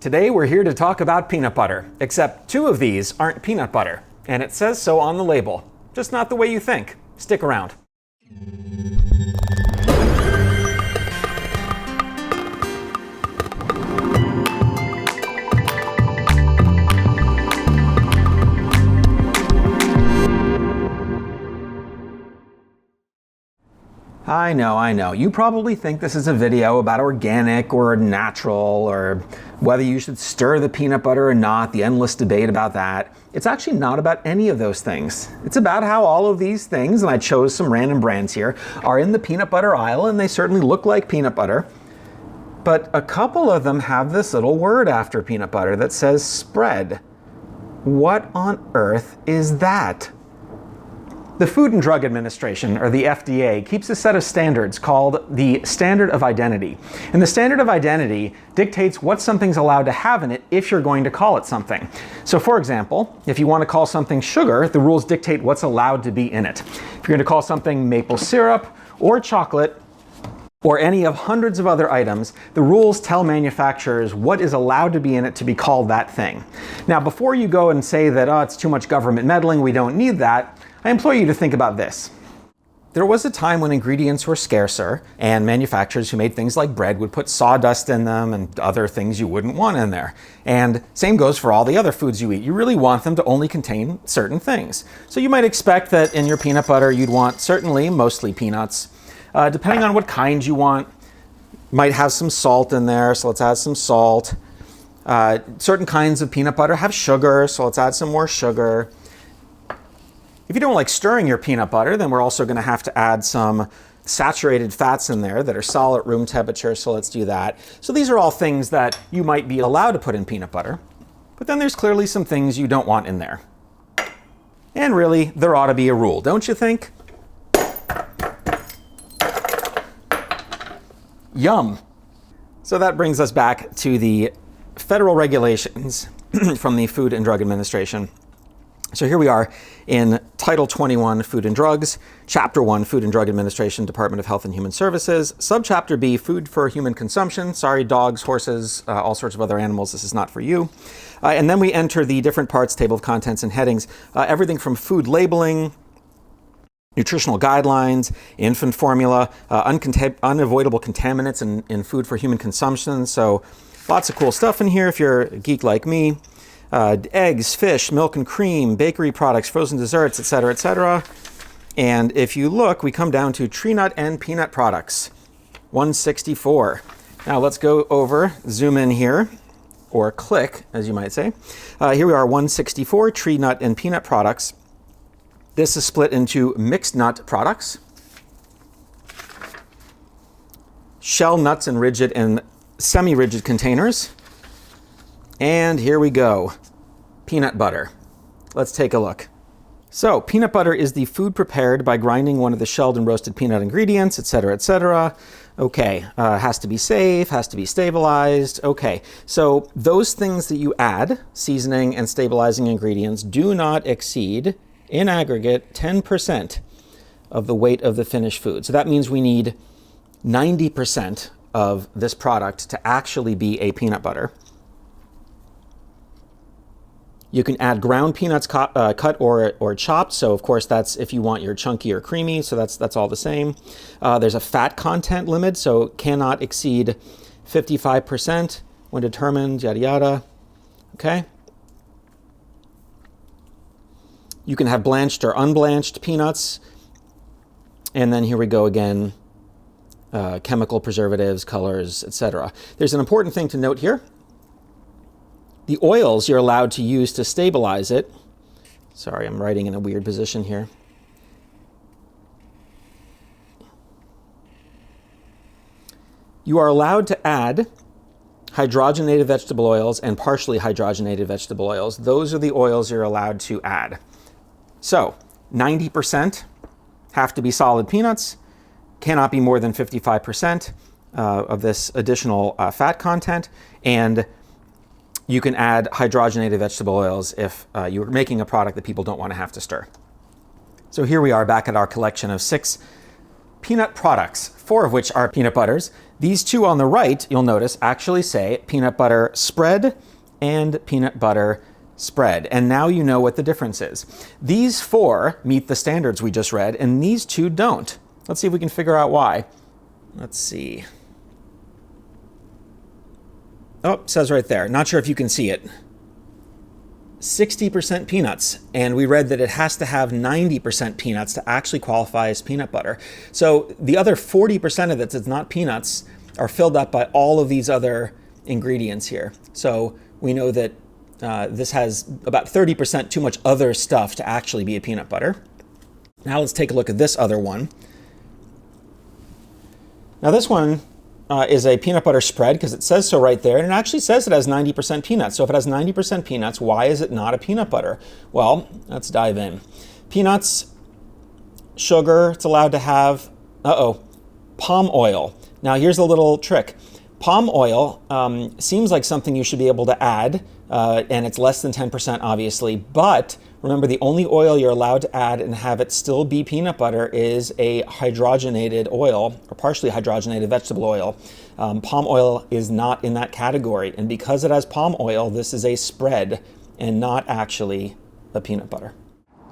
Today we're here to talk about peanut butter, except two of these aren't peanut butter, and it says so on the label. Just not the way you think. Stick around. I know. You probably think this is a video about organic or natural or whether you should stir the peanut butter or not, the endless debate about that. It's actually not about any of those things. It's about how all of these things, and I chose some random brands here, are in the peanut butter aisle, and they certainly look like peanut butter. But a couple of them have this little word after peanut butter that says spread. What on earth is that? The Food and Drug Administration, or the FDA, keeps a set of standards called the Standard of Identity. And the Standard of Identity dictates what something's allowed to have in it if you're going to call it something. So for example, if you want to call something sugar, the rules dictate what's allowed to be in it. If you're going to call something maple syrup or chocolate, or any of hundreds of other items, the rules tell manufacturers what is allowed to be in it to be called that thing. Now, before you go and say that, it's too much government meddling, we don't need that, I implore you to think about this. There was a time when ingredients were scarcer, and manufacturers who made things like bread would put sawdust in them and other things you wouldn't want in there. And same goes for all the other foods you eat. You really want them to only contain certain things. So you might expect that in your peanut butter you'd want mostly peanuts. Depending on what kind you want, might have some salt in there, so let's add some salt. Certain kinds of peanut butter have sugar, so let's add some more sugar. If you don't like stirring your peanut butter, then we're also going to have to add some saturated fats in there that are solid at room temperature, so let's do that. So these are all things that you might be allowed to put in peanut butter, but then there's clearly some things you don't want in there. And really, there ought to be a rule, don't you think? Yum. So that brings us back to the federal regulations from the Food and Drug Administration. So here we are in Title 21, Food and Drugs, Chapter 1, Food and Drug Administration, Department of Health and Human Services, Subchapter B, Food for Human Consumption. Sorry, dogs, horses, all sorts of other animals, this is not for you. And then we enter the different parts, table of contents and headings, everything from food labeling, nutritional guidelines, infant formula, unavoidable contaminants in food for human consumption. So lots of cool stuff in here if you're a geek like me. Eggs, fish, milk and cream, bakery products, frozen desserts, etc., etc. And if you look, we come down to tree nut and peanut products, 164. Now let's go over, zoom in here, or click, as you might say. Here we are, 164, tree nut and peanut products. This is split into mixed nut products, shell nuts in rigid and semi-rigid containers, and here we go, peanut butter. Let's take a look. So peanut butter is the food prepared by grinding one of the shelled and roasted peanut ingredients, etc., etc. Okay, has to be safe, has to be stabilized. Okay, so those things that you add, seasoning and stabilizing ingredients, do not exceed, in aggregate, 10% of the weight of the finished food. So that means we need 90% of this product to actually be a peanut butter. You can add ground peanuts cut or chopped. So of course that's if you want your chunky or creamy. So that's all the same. There's a fat content limit, so cannot exceed 55% when determined, yada yada. Okay. You can have blanched or unblanched peanuts. And then here we go again, chemical preservatives, colors, etc. There's an important thing to note here. The oils you're allowed to use to stabilize it. Sorry, I'm writing in a weird position here. You are allowed to add hydrogenated vegetable oils and partially hydrogenated vegetable oils. Those are the oils you're allowed to add. So 90% have to be solid peanuts, cannot be more than 55% of this additional fat content, and you can add hydrogenated vegetable oils if you're making a product that people don't want to have to stir. So here we are back at our collection of 6 peanut products, 4 of which are peanut butters. These 2 on the right, you'll notice, actually say peanut butter spread and peanut butter spread. And now you know what the difference is. These 4 meet the standards we just read, and these 2 don't. Let's see if we can figure out why. Let's see. Oh, it says right there. Not sure if you can see it. 60% peanuts, and we read that it has to have 90% peanuts to actually qualify as peanut butter. So the other 40% of it that's not peanuts are filled up by all of these other ingredients here. So we know that this has about 30% too much other stuff to actually be a peanut butter. Now let's take a look at this other one. Now this one is a peanut butter spread because it says so right there, and it actually says it has 90% peanuts. So if it has 90% peanuts, why is it not a peanut butter? Well, let's dive in. Peanuts, sugar, it's allowed to have, palm oil. Now here's a little trick. Palm oil seems like something you should be able to add, and it's less than 10% obviously, but remember, the only oil you're allowed to add and have it still be peanut butter is a hydrogenated oil, or partially hydrogenated vegetable oil. Palm oil is not in that category, and because it has palm oil, this is a spread and not actually a peanut butter.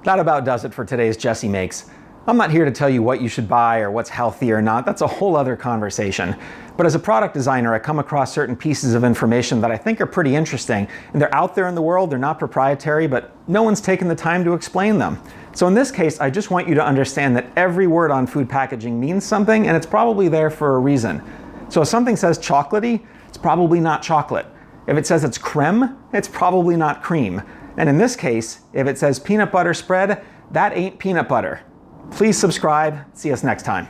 That about does it for today's Jesse Makes. I'm not here to tell you what you should buy or what's healthy or not. That's a whole other conversation. But as a product designer, I come across certain pieces of information that I think are pretty interesting. And they're out there in the world, they're not proprietary, but no one's taken the time to explain them. So in this case, I just want you to understand that every word on food packaging means something, and it's probably there for a reason. So if something says chocolatey, it's probably not chocolate. If it says it's creme, it's probably not cream. And in this case, if it says peanut butter spread, that ain't peanut butter. Please subscribe. See us next time.